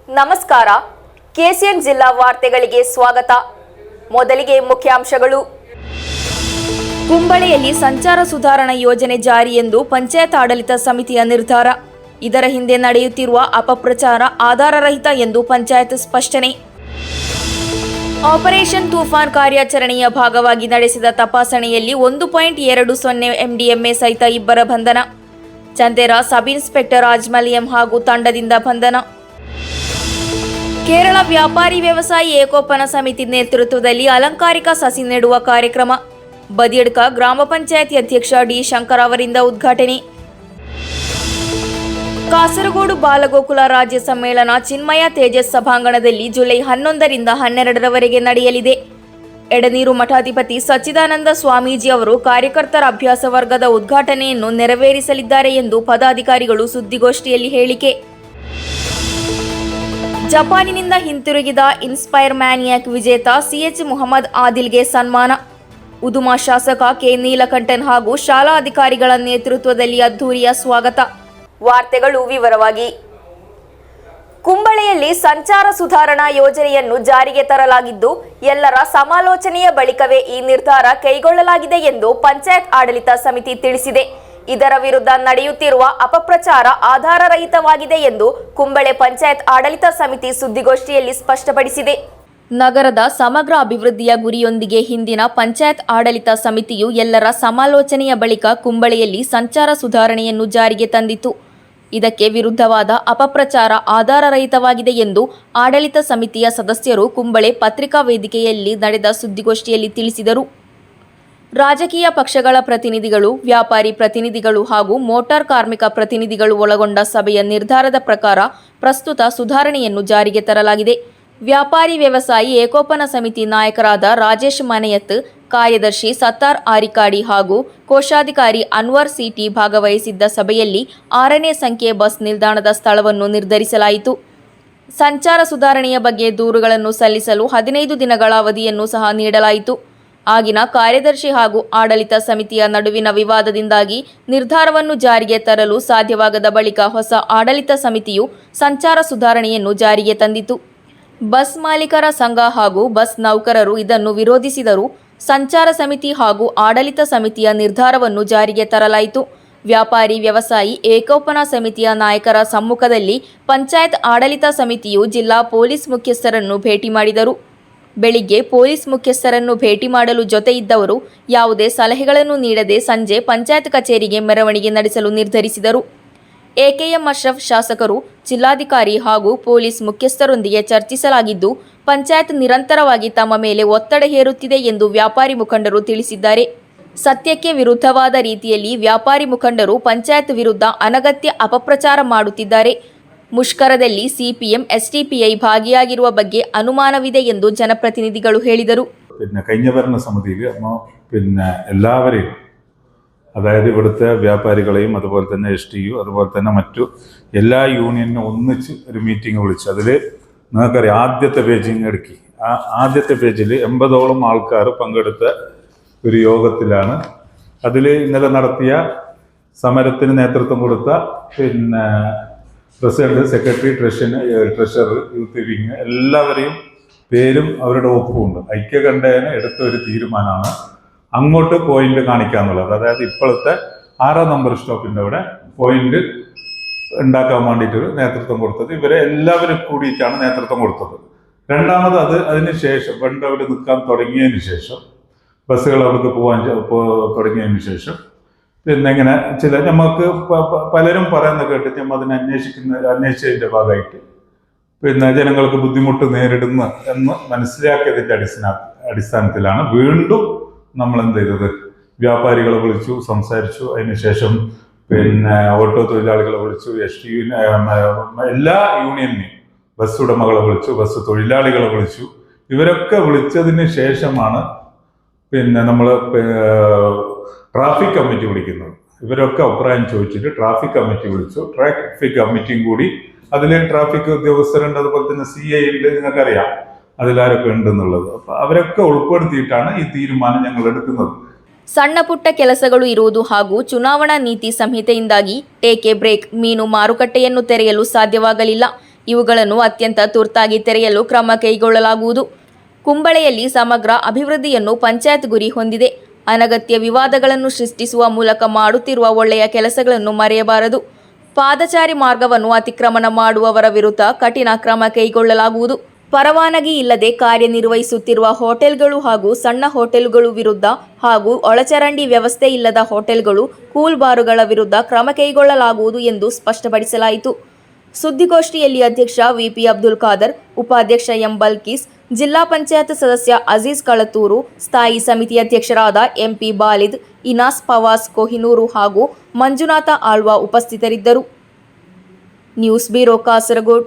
ನಮಸ್ಕಾರ. ಕೆಸಿಎನ್ ಜಿಲ್ಲಾ ವಾರ್ತೆಗಳಿಗೆ ಸ್ವಾಗತ. ಮೊದಲಿಗೆ ಮುಖ್ಯಾಂಶಗಳು. ಕುಂಬಳೆಯಲ್ಲಿ ಸಂಚಾರ ಸುಧಾರಣಾ ಯೋಜನೆ ಜಾರಿ ಎಂದು ಪಂಚಾಯತ್ ಆಡಳಿತ ಸಮಿತಿಯ ನಿರ್ಧಾರ. ಇದರ ಹಿಂದೆ ನಡೆಯುತ್ತಿರುವ ಅಪಪ್ರಚಾರ ಆಧಾರರಹಿತ ಎಂದು ಪಂಚಾಯತ್ ಸ್ಪಷ್ಟನೆ. ಆಪರೇಷನ್ ತೂಫಾನ್ ಕಾರ್ಯಾಚರಣೆಯ ಭಾಗವಾಗಿ ನಡೆಸಿದ ತಪಾಸಣೆಯಲ್ಲಿ 1.20 MDMA ಸಹಿತ ಇಬ್ಬರ ಬಂಧನ. ಚಂದೇರ ಸಬ್ ಇನ್ಸ್ಪೆಕ್ಟರ್ ಅಜ್ಮಲ್ ಎಂ ಹಾಗೂ ತಂಡದಿಂದ ಬಂಧನ. ಕೇರಳ ವ್ಯಾಪಾರಿ ವ್ಯವಸಾಯಿ ಏಕೋಪನ ಸಮಿತಿ ನೇತೃತ್ವದಲ್ಲಿ ಅಲಂಕಾರಿಕ ಸಸಿ ನೆಡುವ ಕಾರ್ಯಕ್ರಮ. ಬದಿಯಡ್ಕ ಗ್ರಾಮ ಪಂಚಾಯತ್ ಅಧ್ಯಕ್ಷ ಡಿ ಶಂಕರ್ ಅವರಿಂದ ಉದ್ಘಾಟನೆ. ಕಾಸರಗೋಡು ಬಾಲಗೋಕುಲ ರಾಜ್ಯ ಸಮ್ಮೇಳನ ಚಿನ್ಮಯ ತೇಜಸ್ ಸಭಾಂಗಣದಲ್ಲಿ ಜುಲೈ 11ರಿಂದ 12ರವರೆಗೆ ನಡೆಯಲಿದೆ. ಎಡನೀರು ಮಠಾಧಿಪತಿ ಸಚ್ಚಿದಾನಂದ ಸ್ವಾಮೀಜಿ ಅವರು ಕಾರ್ಯಕರ್ತರ ಅಭ್ಯಾಸ ವರ್ಗದ ಉದ್ಘಾಟನೆಯನ್ನು ನೆರವೇರಿಸಲಿದ್ದಾರೆ ಎಂದು ಪದಾಧಿಕಾರಿಗಳು ಸುದ್ದಿಗೋಷ್ಠಿಯಲ್ಲಿ ಹೇಳಿಕೆ. ಜಪಾನಿನಿಂದ ಹಿಂತಿರುಗಿದ ಇನ್ಸ್ಪೈರ್ ಮ್ಯಾನಿಯಾಕ್ ವಿಜೇತ ಸಿಎಚ್ ಮುಹಮ್ಮದ್ ಆದಿಲ್ಗೆ ಸನ್ಮಾನ. ಉದುಮಾ ಶಾಸಕ ಕೆ ನೀಲಕಂಠನ್ ಹಾಗೂ ಶಾಲಾ ಅಧಿಕಾರಿಗಳ ನೇತೃತ್ವದಲ್ಲಿ ಅದ್ಧೂರಿಯ ಸ್ವಾಗತ. ವಾರ್ತೆಗಳು ವಿವರವಾಗಿ. ಕುಂಬಳೆಯಲ್ಲಿ ಸಂಚಾರ ಸುಧಾರಣಾ ಯೋಜನೆಯನ್ನು ಜಾರಿಗೆ ತರಲಾಗಿದ್ದು, ಎಲ್ಲರ ಸಮಾಲೋಚನೆಯ ಬಳಿಕವೇ ಈ ನಿರ್ಧಾರ ಕೈಗೊಳ್ಳಲಾಗಿದೆ ಎಂದು ಪಂಚಾಯತ್ ಆಡಳಿತ ಸಮಿತಿ ತಿಳಿಸಿದೆ. ಇದರ ವಿರುದ್ಧ ನಡೆಯುತ್ತಿರುವ ಅಪಪ್ರಚಾರ ಆಧಾರರಹಿತವಾಗಿದೆ ಎಂದು ಕುಂಬಳೆ ಪಂಚಾಯತ್ ಆಡಳಿತ ಸಮಿತಿ ಸುದ್ದಿಗೋಷ್ಠಿಯಲ್ಲಿ ಸ್ಪಷ್ಟಪಡಿಸಿದೆ. ನಗರದ ಸಮಗ್ರ ಅಭಿವೃದ್ಧಿಯ ಗುರಿಯೊಂದಿಗೆ ಹಿಂದಿನ ಪಂಚಾಯತ್ ಆಡಳಿತ ಸಮಿತಿಯು ಎಲ್ಲರ ಸಮಾಲೋಚನೆಯ ಬಳಿಕ ಕುಂಬಳೆಯಲ್ಲಿ ಸಂಚಾರ ಸುಧಾರಣೆಯನ್ನು ಜಾರಿಗೆ ತಂದಿತು. ಇದಕ್ಕೆ ವಿರುದ್ಧವಾದ ಅಪಪ್ರಚಾರ ಆಧಾರರಹಿತವಾಗಿದೆ ಎಂದು ಆಡಳಿತ ಸಮಿತಿಯ ಸದಸ್ಯರು ಕುಂಬಳೆ ಪತ್ರಿಕಾ ವೇದಿಕೆಯಲ್ಲಿ ನಡೆದ ಸುದ್ದಿಗೋಷ್ಠಿಯಲ್ಲಿ ತಿಳಿಸಿದರು. ರಾಜಕೀಯ ಪಕ್ಷಗಳ ಪ್ರತಿನಿಧಿಗಳು, ವ್ಯಾಪಾರಿ ಪ್ರತಿನಿಧಿಗಳು ಹಾಗೂ ಮೋಟಾರ್ ಕಾರ್ಮಿಕ ಪ್ರತಿನಿಧಿಗಳು ಒಳಗೊಂಡ ಸಭೆಯ ನಿರ್ಧಾರದ ಪ್ರಕಾರ ಪ್ರಸ್ತುತ ಸುಧಾರಣೆಯನ್ನು ಜಾರಿಗೆ ತರಲಾಗಿದೆ. ವ್ಯಾಪಾರಿ ವ್ಯವಸಾಯಿ ಏಕೋಪನ ಸಮಿತಿ ನಾಯಕರಾದ ರಾಜೇಶ್ ಮನೆಯತ್, ಕಾರ್ಯದರ್ಶಿ ಸತ್ತಾರ್ ಆರಿಕಾಡಿ ಹಾಗೂ ಕೋಶಾಧಿಕಾರಿ ಅನ್ವರ್ ಸಿಟಿ ಭಾಗವಹಿಸಿದ್ದ ಸಭೆಯಲ್ಲಿ 6ನೇ ಸಂಖ್ಯೆ ಬಸ್ ನಿಲ್ದಾಣದ ಸ್ಥಳವನ್ನು ನಿರ್ಧರಿಸಲಾಯಿತು. ಸಂಚಾರ ಸುಧಾರಣೆಯ ಬಗ್ಗೆ ದೂರುಗಳನ್ನು ಸಲ್ಲಿಸಲು 15 ದಿನಗಳ ಅವಧಿಯನ್ನು ಸಹ ನೀಡಲಾಯಿತು. ಆಗಿನ ಕಾರ್ಯದರ್ಶಿ ಹಾಗೂ ಆಡಳಿತ ಸಮಿತಿಯ ನಡುವಿನ ವಿವಾದದಿಂದಾಗಿ ನಿರ್ಧಾರವನ್ನು ಜಾರಿಗೆ ತರಲು ಸಾಧ್ಯವಾಗದ ಬಳಿಕ ಹೊಸ ಆಡಳಿತ ಸಮಿತಿಯು ಸಂಚಾರ ಸುಧಾರಣೆಯನ್ನು ಜಾರಿಗೆ ತಂದಿತು. ಬಸ್ ಮಾಲೀಕರ ಸಂಘ ಹಾಗೂ ಬಸ್ ನೌಕರರು ಇದನ್ನು ವಿರೋಧಿಸಿದರು. ಸಂಚಾರ ಸಮಿತಿ ಹಾಗೂ ಆಡಳಿತ ಸಮಿತಿಯ ನಿರ್ಧಾರವನ್ನು ಜಾರಿಗೆ ತರಲಾಯಿತು. ವ್ಯಾಪಾರಿ ವ್ಯವಸಾಯಿ ಏಕೋಪನ ಸಮಿತಿಯ ನಾಯಕರ ಸಮ್ಮುಖದಲ್ಲಿ ಪಂಚಾಯತ್ ಆಡಳಿತ ಸಮಿತಿಯು ಜಿಲ್ಲಾ ಪೊಲೀಸ್ ಮುಖ್ಯಸ್ಥರನ್ನು ಭೇಟಿ ಮಾಡಿದರು. ಬೆಳಿಗ್ಗೆ ಪೊಲೀಸ್ ಮುಖ್ಯಸ್ಥರನ್ನು ಭೇಟಿ ಮಾಡಲು ಜೊತೆ ಇದ್ದವರು ಯಾವುದೇ ಸಲಹೆಗಳನ್ನು ನೀಡದೆ ಸಂಜೆ ಪಂಚಾಯತ್ ಕಚೇರಿಗೆ ಮೆರವಣಿಗೆ ನಡೆಸಲು ನಿರ್ಧರಿಸಿದರು. ಎಕೆಎಂ ಅಶ್ರಫ್ ಶಾಸಕರು, ಜಿಲ್ಲಾಧಿಕಾರಿ ಹಾಗೂ ಪೊಲೀಸ್ ಮುಖ್ಯಸ್ಥರೊಂದಿಗೆ ಚರ್ಚಿಸಲಾಗಿದ್ದು, ಪಂಚಾಯತ್ ನಿರಂತರವಾಗಿ ತಮ್ಮ ಮೇಲೆ ಒತ್ತಡ ಹೇರುತ್ತಿದೆ ಎಂದು ವ್ಯಾಪಾರಿ ಮುಖಂಡರು ತಿಳಿಸಿದ್ದಾರೆ. ಸತ್ಯಕ್ಕೆ ವಿರುದ್ಧವಾದ ರೀತಿಯಲ್ಲಿ ವ್ಯಾಪಾರಿ ಮುಖಂಡರು ಪಂಚಾಯತ್ ವಿರುದ್ಧ ಅನಗತ್ಯ ಅಪಪ್ರಚಾರ ಮಾಡುತ್ತಿದ್ದಾರೆ. ಮುಷ್ಕರದಲ್ಲಿ ಸಿಪಿಎಂ എസ്ഡിപിഐ ഭാഗിയാಗಿರುವ ಬಗ್ಗೆ ಅನುಮಾನವಿದೆ ಎಂದು ಜನಪ್ರತಿನಿಧಿಗಳು ಹೇಳಿದರು. കഴിഞ്ഞ ഭരണ സമിതിയിൽ എല്ലാവരെയും, അതായത് ഇവിടുത്തെ വ്യാപാരികളെയും അതുപോലെ തന്നെ STU അതുപോലെ തന്നെ മറ്റു എല്ലാ യൂണിയനും ഒന്നിച്ച് ഒരു മീറ്റിംഗ് വിളിച്ചു. അതിൽ നിങ്ങൾക്കറിയാം, ആദ്യത്തെ പേജിങ് എടുക്കി. ആ ആദ്യത്തെ പേജിൽ 80ഓളം ആൾക്കാർ പങ്കെടുത്ത ഒരു യോഗത്തിലാണ്. അതിൽ ഇന്നലെ നടത്തിയ സമരത്തിന് നേതൃത്വം കൊടുത്ത president, secretary, treasurer, youth wing എല്ലാവരെയും പേരും അവരുടെ ഒപ്പുമുണ്ട്. ഐക്യകണ്ഠേന എടുത്ത ഒരു തീരുമാനമാണ് അങ്ങോട്ട് പോയിന്റ് കാണിക്കാന്നുള്ളത്. അതായത് ഇപ്പോഴത്തെ 6 നമ്പർ സ്റ്റോപ്പിൻ്റെ അവിടെ പോയിന്റ് ഉണ്ടാക്കാൻ വേണ്ടിയിട്ട് നേതൃത്വം കൊടുത്തത് ഇവരെ എല്ലാവരും കൂടിയിട്ടാണ് നേതൃത്വം കൊടുത്തത്. രണ്ടാമത് അതിന് ശേഷം പണ്ട് അവിടെ നിൽക്കാൻ തുടങ്ങിയതിന് ശേഷം, ബസ്സുകൾ അവിടേക്ക് പോകാൻ തുടങ്ങിയതിന് ശേഷം ഇങ്ങനെ നമുക്ക് പലരും പറയുന്ന കേട്ടിട്ട് നമ്മൾ അതിനെ അന്വേഷിച്ചതിൻ്റെ ഭാഗമായിട്ട് ജനങ്ങൾക്ക് ബുദ്ധിമുട്ട് നേരിടുന്നു എന്ന് മനസ്സിലാക്കിയതിൻ്റെ അടിസ്ഥാനത്തിലാണ് വീണ്ടും നമ്മൾ എന്ത് ചെയ്തത്, വ്യാപാരികളെ വിളിച്ചു, സംസാരിച്ചു. അതിനുശേഷം ഓട്ടോ തൊഴിലാളികളെ വിളിച്ചു, STU എല്ലാ യൂണിയനെയും, ബസ് ഉടമകളെ വിളിച്ചു, ബസ് തൊഴിലാളികളെ വിളിച്ചു. ഇവരൊക്കെ വിളിച്ചതിന് ശേഷമാണ് നമ്മൾ ട്രാഫിക് കമ്മിറ്റി വിളിക്കുന്നത്. ഇവരൊക്കെ അഭിപ്രായം ചോദിച്ചിട്ട് ട്രാഫിക് കമ്മിറ്റി വിളിച്ചു. ട്രാഫിക് കമ്മിറ്റിയും കൂടി, അതിൽ ട്രാഫിക് ഉദ്യോഗസ്ഥരുണ്ട്, അതുപോലെ തന്നെ CI ഉണ്ട്, നിങ്ങൾക്കറിയാം അതിലാരൊക്കെ ഉണ്ടെന്നുള്ളത്. അപ്പം അവരൊക്കെ ഉൾപ്പെടുത്തിയിട്ടാണ് ಈ ತೀರ್ಮಾನ ഞങ്ങൾ എടുക്കുന്നത്. ಸಣ್ಣ ಪುಟ್ಟ ಕೆಲಸಗಳು ಇರುವುದು ಹಾಗೂ ಚುನಾವಣಾ ನೀತಿ ಸಂಹಿತೆಯಿಂದಾಗಿ ಟೇಕೆ ಬ್ರೇಕ್ ಮೀನು ಮಾರುಕಟ್ಟೆಯನ್ನು ತೆರೆಯಲು ಸಾಧ್ಯವಾಗಲಿಲ್ಲ. ಇವುಗಳನ್ನು ಅತ್ಯಂತ ತುರ್ತಾಗಿ ತೆರೆಯಲು ಕ್ರಮ ಕೈಗೊಳ್ಳಲಾಗುವುದು. ಕುಂಬಳೆಯಲ್ಲಿ ಸಮಗ್ರ ಅಭಿವೃದ್ಧಿಯನ್ನು ಪಂಚಾಯತ್ ಗುರಿ ಹೊಂದಿದೆ. ಅನಗತ್ಯ ವಿವಾದಗಳನ್ನು ಸೃಷ್ಟಿಸುವ ಮೂಲಕ ಮಾಡುತ್ತಿರುವ ಒಳ್ಳೆಯ ಕೆಲಸಗಳನ್ನು ಮರೆಯಬಾರದು. ಪಾದಚಾರಿ ಮಾರ್ಗವನ್ನು ಅತಿಕ್ರಮಣ ಮಾಡುವವರ ವಿರುದ್ಧ ಕಠಿಣ ಕ್ರಮ ಕೈಗೊಳ್ಳಲಾಗುವುದು. ಪರವಾನಗಿ ಇಲ್ಲದೆ ಕಾರ್ಯನಿರ್ವಹಿಸುತ್ತಿರುವ ಹೋಟೆಲ್ಗಳು ಹಾಗೂ ಸಣ್ಣ ಹೋಟೆಲ್ಗಳು ವಿರುದ್ಧ ಹಾಗೂ ಒಳಚರಂಡಿ ವ್ಯವಸ್ಥೆ ಇಲ್ಲದ ಹೋಟೆಲ್ಗಳು, ಕೂಲ್ ಬಾರುಗಳ ವಿರುದ್ಧ ಕ್ರಮ ಕೈಗೊಳ್ಳಲಾಗುವುದು ಎಂದು ಸ್ಪಷ್ಟಪಡಿಸಲಾಯಿತು. ಸುದ್ದಿಗೋಷ್ಠಿಯಲ್ಲಿ ಅಧ್ಯಕ್ಷ ವಿಪಿ ಅಬ್ದುಲ್ ಖಾದರ್, ಉಪಾಧ್ಯಕ್ಷ ಎಂ ಬಲ್ಕೀಸ್, ಜಿಲ್ಲಾ ಪಂಚಾಯತ್ ಸದಸ್ಯ ಅಜೀಜ್ ಕಳತೂರು, ಸ್ಥಾಯಿ ಸಮಿತಿ ಅಧ್ಯಕ್ಷರಾದ ಎಂಪಿ ಬಾಲಿದ್, ಇನಾಸ್ ಫವಾಸ್ ಕೊಹಿನೂರು ಹಾಗೂ ಮಂಜುನಾಥ ಆಳ್ವ ಉಪಸ್ಥಿತರಿದ್ದರು. News bureau, Kasaragod.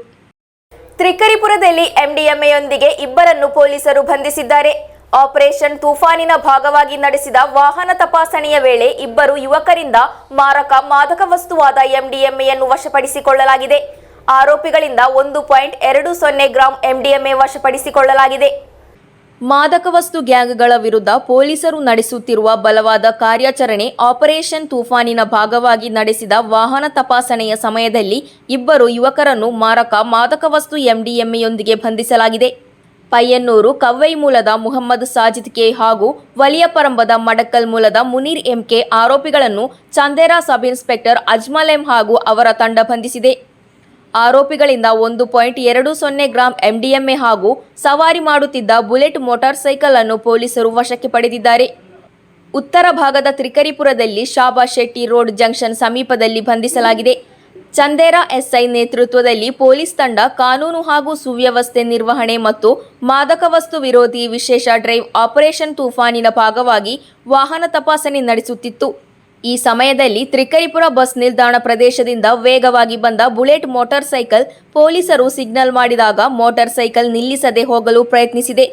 ತ್ರಿಕರಿಪುರದಲ್ಲಿ ಎಂಡಿಎಂಎಯೊಂದಿಗೆ ಇಬ್ಬರನ್ನು ಪೊಲೀಸರು ಬಂಧಿಸಿದ್ದಾರೆ. ಆಪರೇಷನ್ ತೂಫಾನಿನ ಭಾಗವಾಗಿ ನಡೆಸಿದ ವಾಹನ ತಪಾಸಣೆಯ ವೇಳೆ ಇಬ್ಬರು ಯುವಕರಿಂದ ಮಾರಕ ಮಾದಕ ವಸ್ತುವಾದ ಎಂಡಿಎಂಎಯನ್ನು ವಶಪಡಿಸಿಕೊಳ್ಳಲಾಗಿದೆ. ಆರೋಪಿಗಳಿಂದ 1.20 ಗ್ರಾಂ ಎಂಡಿಎಂಎ ವಶಪಡಿಸಿಕೊಳ್ಳಲಾಗಿದೆ. ಮಾದಕ ವಸ್ತು ಗ್ಯಾಂಗ್ಗಳ ವಿರುದ್ಧ ಪೊಲೀಸರು ನಡೆಸುತ್ತಿರುವ ಬಲವಾದ ಕಾರ್ಯಾಚರಣೆ ಆಪರೇಷನ್ ತೂಫಾನಿನ ಭಾಗವಾಗಿ ನಡೆಸಿದ ವಾಹನ ತಪಾಸಣೆಯ ಸಮಯದಲ್ಲಿ ಇಬ್ಬರು ಯುವಕರನ್ನು ಮಾರಕ ಮಾದಕ ವಸ್ತು ಎಂಡಿಎಂಎಯೊಂದಿಗೆ ಬಂಧಿಸಲಾಗಿದೆ. ಪಯ್ಯನ್ನೂರು ಕವ್ವೈ ಮೂಲದ ಮುಹಮ್ಮದ್ ಸಾಜಿದ್ ಕೆ ಹಾಗೂ ವಲಿಯಪರಂಬದ ಮಡಕಲ್ ಮೂಲದ ಮುನೀರ್ ಎಂಕೆ ಆರೋಪಿಗಳನ್ನು ಚಂದೇರಾ ಸಬ್ ಇನ್ಸ್ಪೆಕ್ಟರ್ ಅಜ್ಮಲ್ ಎಂ ಹಾಗೂ ಅವರ ತಂಡ ಬಂಧಿಸಿದೆ. ಆರೋಪಿಗಳಿಂದ 1.20 ಗ್ರಾಂ ಎಂಡಿಎಂಎ ಹಾಗೂ ಸವಾರಿ ಮಾಡುತ್ತಿದ್ದ ಬುಲೆಟ್ ಮೋಟಾರ್ ಸೈಕಲ್ ಅನ್ನು ಪೊಲೀಸರು ವಶಕ್ಕೆ ಪಡೆದಿದ್ದಾರೆ. ಉತ್ತರ ಭಾಗದ ತ್ರಿಕರಿಪುರದಲ್ಲಿ ಶಾಬಾ ಶೆಟ್ಟಿ ರೋಡ್ ಜಂಕ್ಷನ್ ಸಮೀಪದಲ್ಲಿ ಬಂಧಿಸಲಾಗಿದೆ. ಚಂದೇರಾ ಎಸ್ಐ ನೇತೃತ್ವದಲ್ಲಿ ಪೊಲೀಸ್ ತಂಡ ಕಾನೂನು ಹಾಗೂ ಸುವ್ಯವಸ್ಥೆ ನಿರ್ವಹಣೆ ಮತ್ತು ಮಾದಕ ವಸ್ತು ವಿರೋಧಿ ವಿಶೇಷ ಡ್ರೈವ್ ಆಪರೇಷನ್ ತೂಫಾನಿನ ಭಾಗವಾಗಿ ವಾಹನ ತಪಾಸಣೆ ನಡೆಸುತ್ತಿತ್ತು. ಈ ಸಮಯದಲ್ಲಿ ತ್ರಿಕರಿಪುರ ಬಸ್ ನಿಲ್ದಾಣ ಪ್ರದೇಶದಿಂದ ವೇಗವಾಗಿ ಬಂದ ಬುಲೆಟ್ ಮೋಟಾರ್ ಸೈಕಲ್ ಪೊಲೀಸರು ಸಿಗ್ನಲ್ ಮಾಡಿದಾಗ ಮೋಟಾರ್ ಸೈಕಲ್ ನಿಲ್ಲಿಸದೆ ಹೋಗಲು ಪ್ರಯತ್ನಿಸಿದೆ.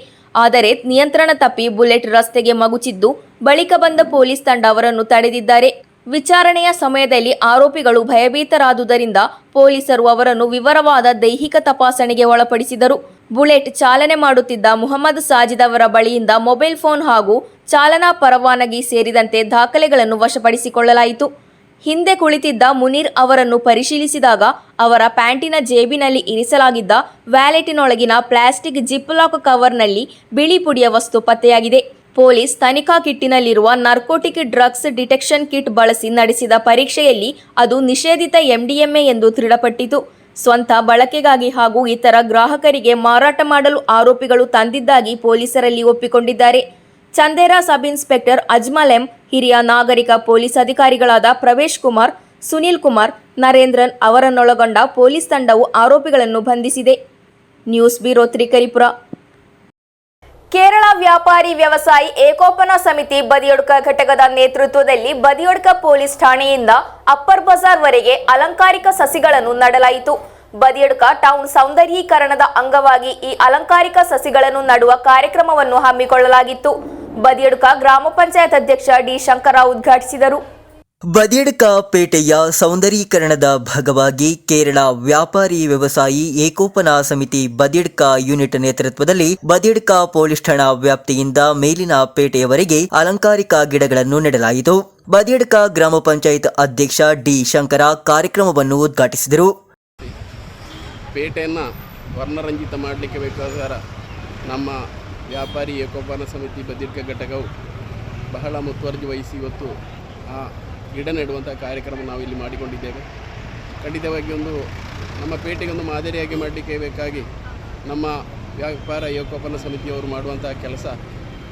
ಆದರೆ ನಿಯಂತ್ರಣ ತಪ್ಪಿ ಬುಲೆಟ್ ರಸ್ತೆಗೆ ಮಗುಚಿದ್ದು, ಬಳಿಕ ಬಂದ ಪೊಲೀಸ್ ತಂಡ ಅವರನ್ನು ತಡೆದಿದ್ದಾರೆ. ವಿಚಾರಣೆಯ ಸಮಯದಲ್ಲಿ ಆರೋಪಿಗಳು ಭಯಭೀತರಾದುದರಿಂದ ಪೊಲೀಸರು ಅವರನ್ನು ವಿವರವಾದ ದೈಹಿಕ ತಪಾಸಣೆಗೆ ಒಳಪಡಿಸಿದರು. ಬುಲೆಟ್ ಚಾಲನೆ ಮಾಡುತ್ತಿದ್ದ ಮುಹಮ್ಮದ್ ಸಾಜಿದ್ ಅವರ ಬಳಿಯಿಂದ ಮೊಬೈಲ್ ಫೋನ್ ಹಾಗೂ ಚಾಲನಾ ಪರವಾನಗಿ ಸೇರಿದಂತೆ ದಾಖಲೆಗಳನ್ನು ವಶಪಡಿಸಿಕೊಳ್ಳಲಾಯಿತು. ಹಿಂದೆ ಕುಳಿತಿದ್ದ ಮುನೀರ್ ಅವರನ್ನು ಪರಿಶೀಲಿಸಿದಾಗ ಅವರ ಪ್ಯಾಂಟಿನ ಜೇಬಿನಲ್ಲಿ ಇರಿಸಲಾಗಿದ್ದ ವ್ಯಾಲೆಟಿನೊಳಗಿನ ಪ್ಲಾಸ್ಟಿಕ್ ಜಿಪ್ ಲಾಕ್ ಕವರ್ನಲ್ಲಿ ಬಿಳಿ ಪುಡಿಯ ವಸ್ತು ಪತ್ತೆಯಾಗಿದೆ. ಪೊಲೀಸ್ ತನಿಖಾ ಕಿಟ್ಟಿನಲ್ಲಿರುವ ನಾರ್ಕೋಟಿಕ್ ಡ್ರಗ್ಸ್ ಡಿಟೆಕ್ಷನ್ ಕಿಟ್ ಬಳಸಿ ನಡೆಸಿದ ಪರೀಕ್ಷೆಯಲ್ಲಿ ಅದು ನಿಷೇಧಿತ ಎಂಡಿಎಂಎ ಎಂದು ದೃಢಪಟ್ಟಿತು. ಸ್ವಂತ ಬಳಕೆಗಾಗಿ ಹಾಗೂ ಇತರ ಗ್ರಾಹಕರಿಗೆ ಮಾರಾಟ ಮಾಡಲು ಆರೋಪಿಗಳು ತಂದಿದ್ದಾಗಿ ಪೊಲೀಸರಲ್ಲಿ ಒಪ್ಪಿಕೊಂಡಿದ್ದಾರೆ. ಚಂದೇರಾ ಸಬ್ ಇನ್ಸ್ಪೆಕ್ಟರ್ ಅಜ್ಮಲ್ ಎಂ, ಹಿರಿಯ ನಾಗರಿಕ ಪೊಲೀಸ್ ಅಧಿಕಾರಿಗಳಾದ ಪ್ರವೇಶ್ ಕುಮಾರ್, ಸುನಿಲ್ ಕುಮಾರ್, ನರೇಂದ್ರನ್ ಅವರನ್ನೊಳಗೊಂಡ ಪೊಲೀಸ್ ತಂಡವು ಆರೋಪಿಗಳನ್ನು ಬಂಧಿಸಿದೆ. News bureau, Trikaripur. ಕೇರಳ ವ್ಯಾಪಾರಿ ವ್ಯವಸಾಯಿ ಏಕೋಪನ ಸಮಿತಿ ಬದಿಯಡ್ಕ ಘಟಕದ ನೇತೃತ್ವದಲ್ಲಿ ಬದಿಯಡ್ಕ ಪೊಲೀಸ್ ಠಾಣೆಯಿಂದ ಅಪ್ಪರ್ ಬಜಾರ್ ವರೆಗೆ ಅಲಂಕಾರಿಕ ಸಸಿಗಳನ್ನು ನೆಡಲಾಯಿತು. ಬದಿಯಡ್ಕ ಟೌನ್ ಸೌಂದರ್ಯೀಕರಣದ ಅಂಗವಾಗಿ ಈ ಅಲಂಕಾರಿಕ ಸಸಿಗಳನ್ನು ನೆಡುವ ಕಾರ್ಯಕ್ರಮವನ್ನು ಹಮ್ಮಿಕೊಳ್ಳಲಾಗಿತ್ತು. ಬದಿಯಡ್ಕ ಗ್ರಾಮ ಪಂಚಾಯತ್ ಅಧ್ಯಕ್ಷ ಡಿ ಶಂಕರರಾವ್ ಉದ್ಘಾಟಿಸಿದರು. ಬದಿಯಡ್ಕ ಪೇಟೆಯ ಸೌಂದರೀಕರಣದ ಭಾಗವಾಗಿ ಕೇರಳ ವ್ಯಾಪಾರಿ ವ್ಯವಸಾಯಿ ಏಕೋಪನ ಸಮಿತಿ ಬದಿಯಡ್ಕ ಯೂನಿಟ್ ನೇತೃತ್ವದಲ್ಲಿ ಬದಿಯಡ್ಕ ಪೊಲೀಸ್ ಠಾಣಾ ವ್ಯಾಪ್ತಿಯಿಂದ ಮೇಲಿನ ಪೇಟೆಯವರೆಗೆ ಅಲಂಕಾರಿಕ ಗಿಡಗಳನ್ನು ನೆಡಲಾಯಿತು. ಬದಿಯಡ್ಕ ಗ್ರಾಮ ಪಂಚಾಯತ್ ಅಧ್ಯಕ್ಷ ಡಿ ಶಂಕರ ಕಾರ್ಯಕ್ರಮವನ್ನು ಉದ್ಘಾಟಿಸಿದರು. ಪೇಟೆಯನ್ನು ವರ್ಣರಂಜಿತ ಮಾಡಲಿಕ್ಕೆ ಬೇಕಾದ ನಮ್ಮ ವ್ಯಾಪಾರಿ ಏಕೋಪನ ಸಮಿತಿ ಬದಿಯಡ್ಕ ಘಟಕವು ಬಹಳ ಮುತುವರ್ಜಿ ವಹಿಸಿ ಇವತ್ತು ಆ ಗಿಡ ನೆಡುವಂಥ ಕಾರ್ಯಕ್ರಮ ನಾವು ಇಲ್ಲಿ ಮಾಡಿಕೊಂಡಿದ್ದೇವೆ. ಖಂಡಿತವಾಗಿ ನಮ್ಮ ಪೇಟೆಗೆ ಒಂದು ಮಾದರಿಯಾಗಿ ಮಾಡಲಿಕ್ಕೆ ಬೇಕಾಗಿ ನಮ್ಮ ವ್ಯಾಪಾರ ಏಕೋಪನ ಸಮಿತಿಯವರು ಮಾಡುವಂಥ ಕೆಲಸ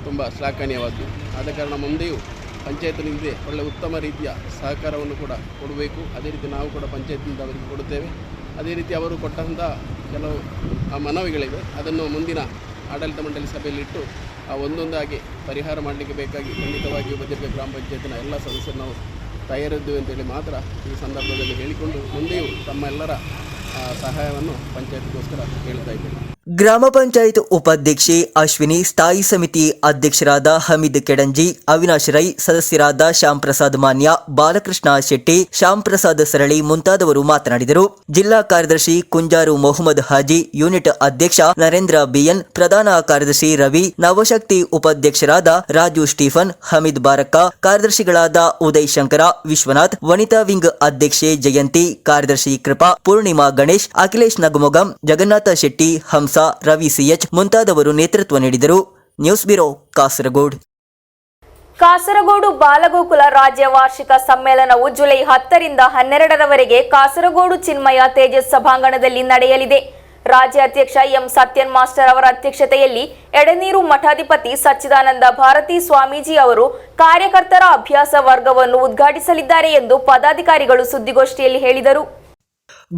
ತುಂಬ ಶ್ಲಾಘನೀಯವಾದ್ದು. ಆದ ಕಾರಣ ಮುಂದೆಯೂ ಪಂಚಾಯತ್ನಿಂದ ಒಳ್ಳೆಯ ಉತ್ತಮ ರೀತಿಯ ಸಹಕಾರವನ್ನು ಕೂಡ ಕೊಡಬೇಕು. ಅದೇ ರೀತಿ ನಾವು ಕೂಡ ಪಂಚಾಯತ್ನಿಂದ ಅವರಿಗೆ ಕೊಡುತ್ತೇವೆ. ಅದೇ ರೀತಿ ಅವರು ಕೊಟ್ಟಂಥ ಕೆಲವು ಮನವಿಗಳಿವೆ, ಅದನ್ನು ಮುಂದಿನ ಆಡಳಿತ ಮಂಡಳಿ ಸಭೆಯಲ್ಲಿಟ್ಟು ಒಂದೊಂದಾಗಿ ಪರಿಹಾರ ಮಾಡಲಿಕ್ಕೆ ಬೇಕಾಗಿ ಖಂಡಿತವಾಗಿಯೂ ಬದಿಯಡ್ಕ ಗ್ರಾಮ ಪಂಚಾಯತ್ನ ಎಲ್ಲ ಸದಸ್ಯರು ನಾವು ತಯಾರಿದ್ದೇವೆ ಅಂತೇಳಿ ಮಾತ್ರ ಈ ಸಂದರ್ಭದಲ್ಲಿ ಹೇಳಿಕೊಂಡು ಮುಂದೆಯೂ ತಮ್ಮ ಎಲ್ಲರ ಸಹಾಯವನ್ನು ಪಂಚಾಯತ್ಗೋಸ್ಕರ ಕೇಳ್ತಾ ಇದ್ದೇವೆ. ಗ್ರಾಮ ಪಂಚಾಯತ್ ಉಪಾಧ್ಯಕ್ಷೆ ಅಶ್ವಿನಿ, ಸ್ಥಾಯಿ ಸಮಿತಿ ಅಧ್ಯಕ್ಷರಾದ ಹಮೀದ್ ಕೆಡಂಜಿ, ಅವಿನಾಶ್ ರೈ, ಸದಸ್ಯರಾದ ಶ್ಯಾಮ್ ಪ್ರಸಾದ್ ಮಾನ್ಯ, ಬಾಲಕೃಷ್ಣ ಶೆಟ್ಟಿ, ಶ್ಯಾಮ್ ಪ್ರಸಾದ್ ಸರಳಿ ಮುಂತಾದವರು ಮಾತನಾಡಿದರು. ಜಿಲ್ಲಾ ಕಾರ್ಯದರ್ಶಿ ಕುಂಜಾರು ಮೊಹಮ್ಮದ್ ಹಾಜಿ, ಯೂನಿಟ್ ಅಧ್ಯಕ್ಷ ನರೇಂದ್ರ ಬಿಎನ್, ಪ್ರಧಾನ ಕಾರ್ಯದರ್ಶಿ ರವಿ, ನವಶಕ್ತಿ ಉಪಾಧ್ಯಕ್ಷರಾದ ರಾಜು ಸ್ಟೀಫನ್, ಹಮೀದ್ ಬಾರಕ್ಕ, ಕಾರ್ಯದರ್ಶಿಗಳಾದ ಉದಯ್ ಶಂಕರ, ವಿಶ್ವನಾಥ್, ವನಿತಾ ವಿಂಗ್ ಅಧ್ಯಕ್ಷೆ ಜಯಂತಿ, ಕಾರ್ಯದರ್ಶಿ ಕೃಪಾ, ಪೂರ್ಣಿಮಾ ಗಣೇಶ್, ಅಖಿಲೇಶ್ ನಗಮೊಗಂ, ಜಗನ್ನಾಥ ಶೆಟ್ಟಿ, ಹಂಸ, ರವಿ ಸಿಎಚ್ ಮುಂತಾದವರು ನೇತೃತ್ವ ನೀಡಿದರು. News bureau, Kasaragod. ಕಾಸರಗೋಡು ಬಾಲಗೋಕುಲ ರಾಜ್ಯ ವಾರ್ಷಿಕ ಸಮ್ಮೇಳನವು ಜುಲೈ 10ರಿಂದ 12ರವರೆಗೆ ಕಾಸರಗೋಡು ಚಿನ್ಮಯ ತೇಜಸ್ ಸಭಾಂಗಣದಲ್ಲಿ ನಡೆಯಲಿದೆ. ರಾಜ್ಯ ಅಧ್ಯಕ್ಷ ಎಂ ಸತ್ಯನ್ ಮಾಸ್ಟರ್ ಅವರ ಅಧ್ಯಕ್ಷತೆಯಲ್ಲಿ ಎಡನೀರು ಮಠಾಧಿಪತಿ ಸಚ್ಚಿದಾನಂದ ಭಾರತಿ ಸ್ವಾಮೀಜಿ ಅವರು ಕಾರ್ಯಕರ್ತರ ಅಭ್ಯಾಸ ವರ್ಗವನ್ನು ಉದ್ಘಾಟಿಸಲಿದ್ದಾರೆ ಎಂದು ಪದಾಧಿಕಾರಿಗಳು ಸುದ್ದಿಗೋಷ್ಠಿಯಲ್ಲಿ ಹೇಳಿದರು.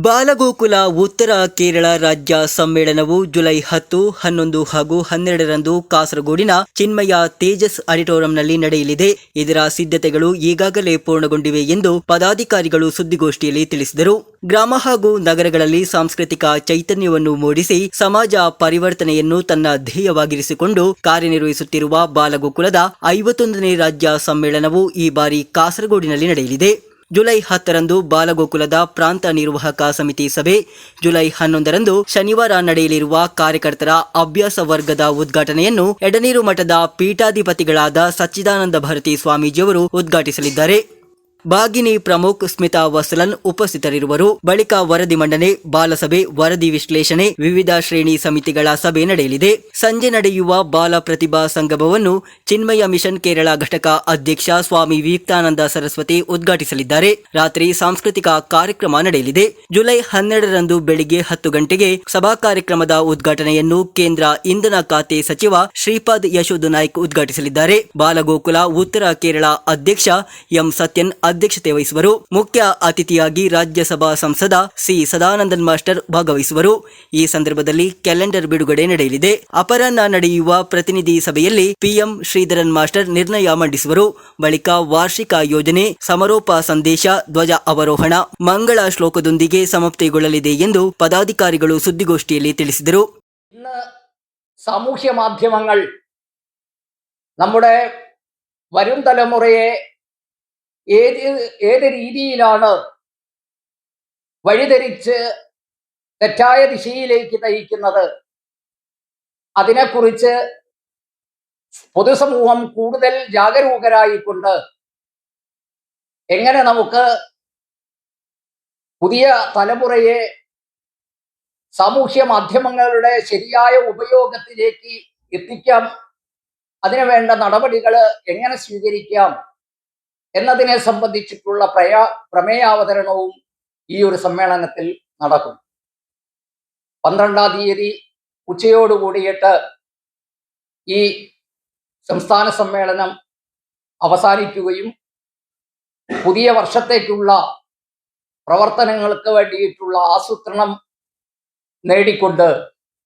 ಬಾಲಗೋಕುಲ ಉತ್ತರ ಕೇರಳ ರಾಜ್ಯ ಸಮ್ಮೇಳನವು ಜುಲೈ 10, 11 ಹಾಗೂ 12ರಂದು ಕಾಸರಗೋಡಿನ ಚಿನ್ಮಯ ತೇಜಸ್ ಆಡಿಟೋರಿಯಂನಲ್ಲಿ ನಡೆಯಲಿದೆ. ಇದರ ಸಿದ್ಧತೆಗಳು ಈಗಾಗಲೇ ಪೂರ್ಣಗೊಂಡಿವೆ ಎಂದು ಪದಾಧಿಕಾರಿಗಳು ಸುದ್ದಿಗೋಷ್ಠಿಯಲ್ಲಿ ತಿಳಿಸಿದರು. ಗ್ರಾಮ ಹಾಗೂ ನಗರಗಳಲ್ಲಿ ಸಾಂಸ್ಕೃತಿಕ ಚೈತನ್ಯವನ್ನು ಮೂಡಿಸಿ ಸಮಾಜ ಪರಿವರ್ತನೆಯನ್ನು ತನ್ನ ಧ್ಯೇಯವಾಗಿರಿಸಿಕೊಂಡು ಕಾರ್ಯನಿರ್ವಹಿಸುತ್ತಿರುವ ಬಾಲಗೋಕುಲದ 51ನೇ ರಾಜ್ಯ ಸಮ್ಮೇಳನವು ಈ ಬಾರಿ ಕಾಸರಗೋಡಿನಲ್ಲಿ ನಡೆಯಲಿದೆ. ಜುಲೈ 10ರಂದು ಬಾಲಗೋಕುಲದ ಪ್ರಾಂತ ನಿರ್ವಾಹಕ ಸಮಿತಿ ಸಭೆ, ಜುಲೈ 11ರಂದು ಶನಿವಾರ ನಡೆಯಲಿರುವ ಕಾರ್ಯಕರ್ತರ ಅಭ್ಯಾಸ ವರ್ಗದ ಉದ್ಘಾಟನೆಯನ್ನು ಎಡನೀರು ಮಠದ ಪೀಠಾಧಿಪತಿಗಳಾದ ಸಚ್ಚಿದಾನಂದ ಭಾರತಿ ಸ್ವಾಮೀಜಿಯವರು ಉದ್ಘಾಟಿಸಲಿದ್ದಾರೆ. ಭಾಗಿನಿ ಪ್ರಮುಖ್, ಸ್ಮಿತಾ ವಸಲನ್ ಉಪಸ್ಥಿತರಿರುವರು. ಬಳಿಕ ವರದಿ ಮಂಡನೆ, ಬಾಲಸಭೆ, ವರದಿ ವಿಶ್ಲೇಷಣೆ, ವಿವಿಧ ಶ್ರೇಣಿ ಸಮಿತಿಗಳ ಸಭೆ ನಡೆಯಲಿದೆ. ಸಂಜೆ ನಡೆಯುವ ಬಾಲ ಪ್ರತಿಭಾ ಸಂಗಮವನ್ನು ಚಿನ್ಮಯ ಮಿಷನ್ ಕೇರಳ ಘಟಕ ಅಧ್ಯಕ್ಷ ಸ್ವಾಮಿ ವಿವೇಕಾನಂದ ಸರಸ್ವತಿ ಉದ್ಘಾಟಿಸಲಿದ್ದಾರೆ. ರಾತ್ರಿ ಸಾಂಸ್ಕೃತಿಕ ಕಾರ್ಯಕ್ರಮ ನಡೆಯಲಿದೆ. ಜುಲೈ 12ರಂದು ಬೆಳಿಗ್ಗೆ 10 ಗಂಟೆಗೆ ಸಭಾ ಕಾರ್ಯಕ್ರಮದ ಉದ್ಘಾಟನೆಯನ್ನು ಕೇಂದ್ರ ಇಂಧನ ಖಾತೆ ಸಚಿವ ಶ್ರೀಪಾದ್ ಯಶೋಧ್ ನಾಯ್ಕ್ ಉದ್ಘಾಟಿಸಲಿದ್ದಾರೆ. ಬಾಲಗೋಕುಲ ಉತ್ತರ ಕೇರಳ ಅಧ್ಯಕ್ಷ ಎಂ ಸತ್ಯನ್ ಅಧ್ಯಕ್ಷತೆ ವಹಿಸುವರು. ಮುಖ್ಯ ಅತಿಥಿಯಾಗಿ ರಾಜ್ಯಸಭಾ ಸಂಸದ ಸಿ ಸದಾನಂದನ್ ಮಾಸ್ಟರ್ ಭಾಗವಹಿಸುವರು. ಈ ಸಂದರ್ಭದಲ್ಲಿ ಕ್ಯಾಲೆಂಡರ್ ಬಿಡುಗಡೆ ನಡೆಯಲಿದೆ. ಅಪರಾಹ್ನ ನಡೆಯುವ ಪ್ರತಿನಿಧಿ ಸಭೆಯಲ್ಲಿ ಪಿಎಂ ಶ್ರೀಧರನ್ ಮಾಸ್ಟರ್ ನಿರ್ಣಯ ಮಂಡಿಸುವರು. ಬಳಿಕ ವಾರ್ಷಿಕ ಯೋಜನೆ, ಸಮಾರೋಪ ಸಂದೇಶ, ಧ್ವಜ ಅವರೋಹಣ, ಮಂಗಳ ಶ್ಲೋಕದೊಂದಿಗೆ സമാപ്തിಗೊಳ್ಳಲಿದೆ ಎಂದು പദാധികാരിಗಳು സുദ്ദിಗೋಷ್ಠಿಯಲ್ಲಿ ತಿಳಿಸಿದರು. ഇന്ന് സാമൂഹ്യ മാധ്യമങ്ങൾ നമ്മുടെ വരും തലമുറയെ ഏത് രീതിയിലാണ് വഴിതെരിച്ച് തെറ്റായ ദിശയിലേക്ക് നയിക്കുന്നത്, അതിനെക്കുറിച്ച് പൊതുസമൂഹം കൂടുതൽ ജാഗരൂകരായിക്കൊണ്ട് എങ്ങനെ നമുക്ക് പുതിയ തലമുറയെ സാമൂഹ്യ മാധ്യമങ്ങളുടെ ശരിയായ ഉപയോഗത്തിലേക്ക് എത്തിക്കാം, അതിനു വേണ്ട നടപടികൾ എങ്ങനെ സ്വീകരിക്കാം എന്നതിനെ സംബന്ധിച്ചിട്ടുള്ള പ്രമേയാവതരണവും ഈ ഒരു സമ്മേളനത്തിൽ നടക്കും. 12ാം തീയതി ഉച്ചയോടുകൂടിയിട്ട് ഈ സംസ്ഥാന സമ്മേളനം അവസാനിക്കുകയും പുതിയ വർഷത്തേക്കുള്ള പ്രവർത്തനങ്ങൾക്ക് വേണ്ടിയിട്ടുള്ള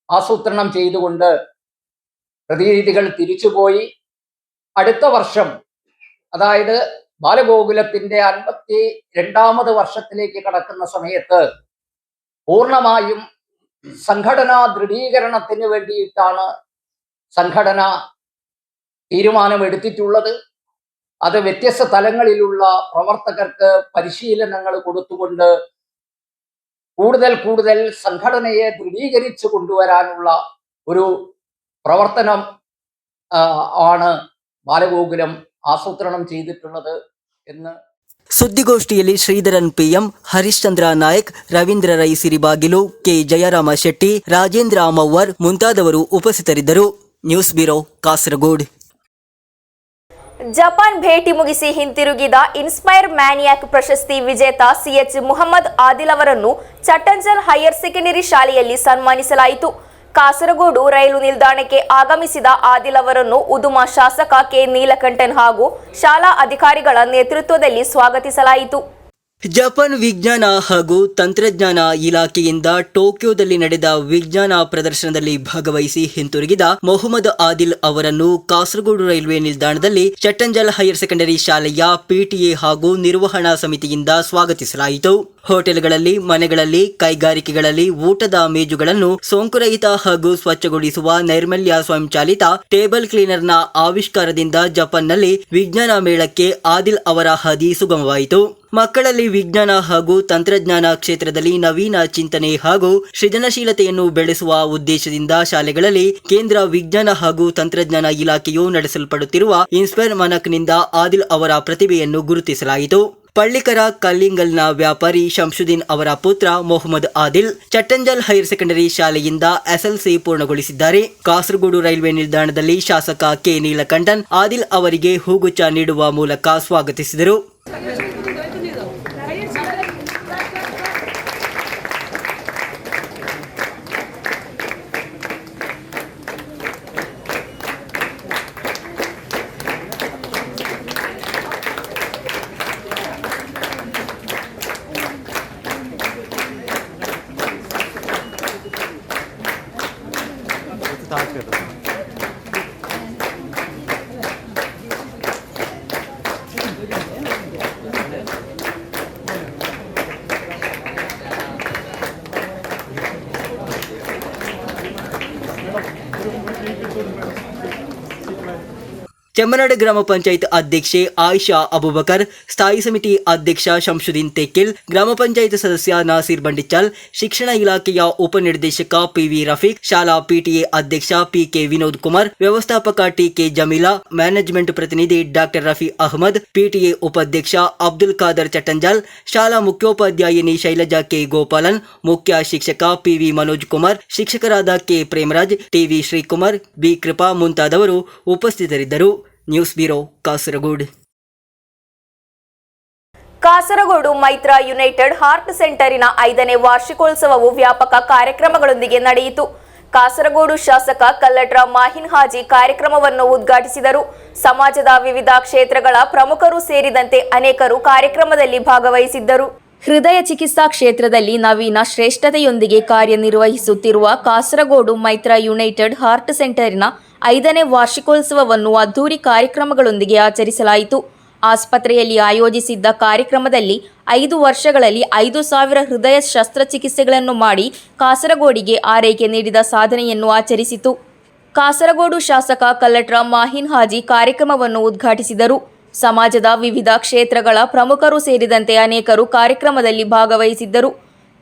ആസൂത്രണം ചെയ്തുകൊണ്ട് പ്രതിനിധികൾ തിരിച്ചുപോയി അടുത്ത വർഷം, അതായത് ബാലഗോകുലത്തിന്റെ 52ാമത് വർഷത്തിലേക്ക് കടക്കുന്ന സമയത്ത് പൂർണ്ണമായും സംഘടനാ ദൃഢീകരണത്തിന് വേണ്ടിയിട്ടാണ് സംഘടന തീരുമാനമെടുത്തിട്ടുള്ളത്. അത് വ്യത്യസ്ത തലങ്ങളിലുള്ള പ്രവർത്തകർക്ക് പരിശീലനങ്ങൾ കൊടുത്തുകൊണ്ട് കൂടുതൽ സംഘടനയെ ദൃഢീകരിച്ചു കൊണ്ടുവരാനുള്ള ഒരു പ്രവർത്തനം ആണ് ബാലഗോകുലം ആസൂത്രണം ചെയ്തിട്ടുള്ളത് എന്ന് ಸುದ್ದಿಗೋಷ್ಠಿಯಲ್ಲಿ ಶ್ರೀಧರನ್ ಪಿಎಂ, ಹರಿಶ್ಚಂದ್ರ ನಾಯಕ್, ರವೀಂದ್ರ ರೈ ಸಿರಿಬಾಗಿಲು, ಕೆ ಜಯರಾಮ ಶೆಟ್ಟಿ, ರಾಜೇಂದ್ರ ಮವ್ವರ್ ಮುಂತಾದವರು ಉಪಸ್ಥಿತರಿದ್ದರು. News bureau, Kasaragod. ಜಪಾನ್ ಭೇಟಿ ಮುಗಿಸಿ ಹಿಂತಿರುಗಿದ ಇನ್ಸ್ಪೈರ್ ಮ್ಯಾನಿಯಾಕ್ ಪ್ರಶಸ್ತಿ ವಿಜೇತ ಸಿಎಚ್ ಮುಹಮ್ಮದ್ ಆದಿಲ್ ಅವರನ್ನು ಚಟ್ಟಂಜಲ್ ಹೈಯರ್ ಸೆಕೆಂಡರಿ ಶಾಲೆಯಲ್ಲಿ ಸನ್ಮಾನಿಸಲಾಯಿತು. ಕಾಸರಗೋಡು ರೈಲು ನಿಲ್ದಾಣಕ್ಕೆ ಆಗಮಿಸಿದ ಆದಿಲ್ ಅವರನ್ನು ಉದುಮ ಶಾಸಕ ಕೆ ನೀಲಕಂಠನ್ ಹಾಗೂ ಶಾಲಾ ಅಧಿಕಾರಿಗಳ ನೇತೃತ್ವದಲ್ಲಿ ಸ್ವಾಗತಿಸಲಾಯಿತು. ಜಪಾನ್ ವಿಜ್ಞಾನ ಹಾಗೂ ತಂತ್ರಜ್ಞಾನ ಇಲಾಖೆಯಿಂದ ಟೋಕಿಯೋದಲ್ಲಿ ನಡೆದ ವಿಜ್ಞಾನ ಪ್ರದರ್ಶನದಲ್ಲಿ ಭಾಗವಹಿಸಿ ಹಿಂತಿರುಗಿದ ಮೊಹಮ್ಮದ್ ಆದಿಲ್ ಅವರನ್ನು ಕಾಸರಗೋಡು ರೈಲ್ವೆ ನಿಲ್ದಾಣದಲ್ಲಿ ಚಟ್ಟಂಜಲ್ ಹೈಯರ್ ಸೆಕೆಂಡರಿ ಶಾಲೆಯ ಪಿಟಿಎ ಹಾಗೂ ನಿರ್ವಹಣಾ ಸಮಿತಿಯಿಂದ ಸ್ವಾಗತಿಸಲಾಯಿತು. ಹೋಟೆಲ್ಗಳಲ್ಲಿ, ಮನೆಗಳಲ್ಲಿ, ಕೈಗಾರಿಕೆಗಳಲ್ಲಿ ಊಟದ ಮೇಜುಗಳನ್ನು ಸೋಂಕುರಹಿತ ಹಾಗೂ ಸ್ವಚ್ಛಗೊಳಿಸುವ ನೈರ್ಮಲ್ಯ ಸ್ವಯಂಚಾಲಿತ ಟೇಬಲ್ ಕ್ಲೀನರ್ನ ಆವಿಷ್ಕಾರದಿಂದ ಜಪಾನ್ನಲ್ಲಿ ವಿಜ್ಞಾನ ಮೇಳಕ್ಕೆ ಆದಿಲ್ ಅವರ ಹಾದಿ ಸುಗಮವಾಯಿತು. ಮಕ್ಕಳಲ್ಲಿ ವಿಜ್ಞಾನ ಹಾಗೂ ತಂತ್ರಜ್ಞಾನ ಕ್ಷೇತ್ರದಲ್ಲಿ ನವೀನ ಚಿಂತನೆ ಹಾಗೂ ಸೃಜನಶೀಲತೆಯನ್ನು ಬೆಳೆಸುವ ಉದ್ದೇಶದಿಂದ ಶಾಲೆಗಳಲ್ಲಿ ಕೇಂದ್ರ ವಿಜ್ಞಾನ ಹಾಗೂ ತಂತ್ರಜ್ಞಾನ ಇಲಾಖೆಯು ನಡೆಸಲ್ಪಡುತ್ತಿರುವ ಇನ್ಸ್ಪೈರ್ ಮನಕ್ನಿಂದ ಆದಿಲ್ ಅವರ ಪ್ರತಿಭೆಯನ್ನು ಗುರುತಿಸಲಾಯಿತು. ಪಳ್ಳಿಕರ ಕಲ್ಲಿಂಗಲ್ನ ವ್ಯಾಪಾರಿ ಶಂಶುದ್ದೀನ್ ಅವರ ಪುತ್ರ ಮೊಹಮ್ಮದ್ ಆದಿಲ್ ಚಟ್ಟಂಜಲ್ ಹೈಯರ್ ಸೆಕೆಂಡರಿ ಶಾಲೆಯಿಂದ ಎಸ್ಎಲ್ಸಿ ಪೂರ್ಣಗೊಳಿಸಿದ್ದಾರೆ. ಕಾಸರಗೋಡು ರೈಲ್ವೆ ನಿಲ್ದಾಣದಲ್ಲಿ ಶಾಸಕ ಕೆ ನೀಲಕಂಠನ್ ಆದಿಲ್ ಅವರಿಗೆ ಹೂಗುಚ್ಛ ನೀಡುವ ಮೂಲಕ ಸ್ವಾಗತಿಸಿದರು. ಚೆಮ್ಮನಾಡು ಗ್ರಾಮ ಪಂಚಾಯತ್ ಅಧ್ಯಕ್ಷೆ ಆಯಿಷಾ ಅಬುಬಕರ್, ಸ್ಥಾಯಿ ಸಮಿತಿ ಅಧ್ಯಕ್ಷ ಶಂಶುದ್ದೀನ್ ತೆಕ್ಕಿಲ್, ಗ್ರಾಮ ಪಂಚಾಯತ್ ಸದಸ್ಯ ನಾಸೀರ್ ಬಂಡಿಚಾಲ್, ಶಿಕ್ಷಣ ಇಲಾಖೆಯ ಉಪನಿರ್ದೇಶಕ ಪಿವಿ ರಫೀಕ್, ಶಾಲಾ ಪಿಟಿಎ ಅಧ್ಯಕ್ಷ ಪಿಕೆ ವಿನೋದ್ ಕುಮಾರ್, ವ್ಯವಸ್ಥಾಪಕ ಟಿಕೆ ಜಮೀಲಾ, ಮ್ಯಾನೇಜ್ಮೆಂಟ್ ಪ್ರತಿನಿಧಿ ಡಾಕ್ಟರ್ ರಫಿ ಅಹಮದ್, ಪಿಟಿಎ ಉಪಾಧ್ಯಕ್ಷ ಅಬ್ದುಲ್ ಖಾದರ್ ಚಟ್ಟಂಜಾಲ್, ಶಾಲಾ ಮುಖ್ಯೋಪಾಧ್ಯಾಯಿನಿ ಶೈಲಜಾ ಕೆ ಗೋಪಾಲನ್, ಮುಖ್ಯ ಶಿಕ್ಷಕ ಪಿವಿ ಮನೋಜ್ ಕುಮಾರ್, ಶಿಕ್ಷಕರಾದ K Premraj, TV Srikumar, B Kripa ಮುಂತಾದವರು ಉಪಸ್ಥಿತರಿದ್ದರು. News bureau, Kasaragod. Kasaragod Maitra united heart ಸೆಂಟರಿನ 5ನೇ ವಾರ್ಷಿಕೋತ್ಸವವು ವ್ಯಾಪಕ ಕಾರ್ಯಕ್ರಮಗಳೊಂದಿಗೆ ನಡೆಯಿತು. ಕಾಸರಗೋಡು ಶಾಸಕ ಕಲ್ಲಡ್ರ ಮಾಹಿನ್ ಹಾಜಿ ಕಾರ್ಯಕ್ರಮವನ್ನು ಉದ್ಘಾಟಿಸಿದರು. ಸಮಾಜದ ವಿವಿಧ ಕ್ಷೇತ್ರಗಳ ಪ್ರಮುಖರು ಸೇರಿದಂತೆ ಅನೇಕರು ಕಾರ್ಯಕ್ರಮದಲ್ಲಿ ಭಾಗವಹಿಸಿದ್ದರು. ಹೃದಯ ಚಿಕಿತ್ಸಾ ಕ್ಷೇತ್ರದಲ್ಲಿ ನವೀನ ಶ್ರೇಷ್ಠತೆಯೊಂದಿಗೆ ಕಾರ್ಯನಿರ್ವಹಿಸುತ್ತಿರುವ ಕಾಸರಗೋಡು ಮೈತ್ರ ಯುನೈಟೆಡ್ ಹಾರ್ಟ್ ಸೆಂಟರಿನ 5ನೇ ವಾರ್ಷಿಕೋತ್ಸವವನ್ನು ಅದ್ದೂರಿ ಕಾರ್ಯಕ್ರಮಗಳೊಂದಿಗೆ ಆಚರಿಸಲಾಯಿತು. ಆಸ್ಪತ್ರೆಯಲ್ಲಿ ಆಯೋಜಿಸಿದ್ದ ಕಾರ್ಯಕ್ರಮದಲ್ಲಿ 5 ವರ್ಷಗಳಲ್ಲಿ 5,000 ಹೃದಯ ಶಸ್ತ್ರಚಿಕಿತ್ಸೆಗಳನ್ನು ಮಾಡಿ ಕಾಸರಗೋಡಿಗೆ ಆರೈಕೆ ನೀಡಿದ ಸಾಧನೆಯನ್ನು ಆಚರಿಸಿತು. ಕಾಸರಗೋಡು ಶಾಸಕ ಕಲ್ಲಡ್ರ ಮಾಹಿನ್ ಹಾಜಿ ಕಾರ್ಯಕ್ರಮವನ್ನು ಉದ್ಘಾಟಿಸಿದರು. ಸಮಾಜದ ವಿವಿಧ ಕ್ಷೇತ್ರಗಳ ಪ್ರಮುಖರು ಸೇರಿದಂತೆ ಅನೇಕರು ಕಾರ್ಯಕ್ರಮದಲ್ಲಿ ಭಾಗವಹಿಸಿದ್ದರು.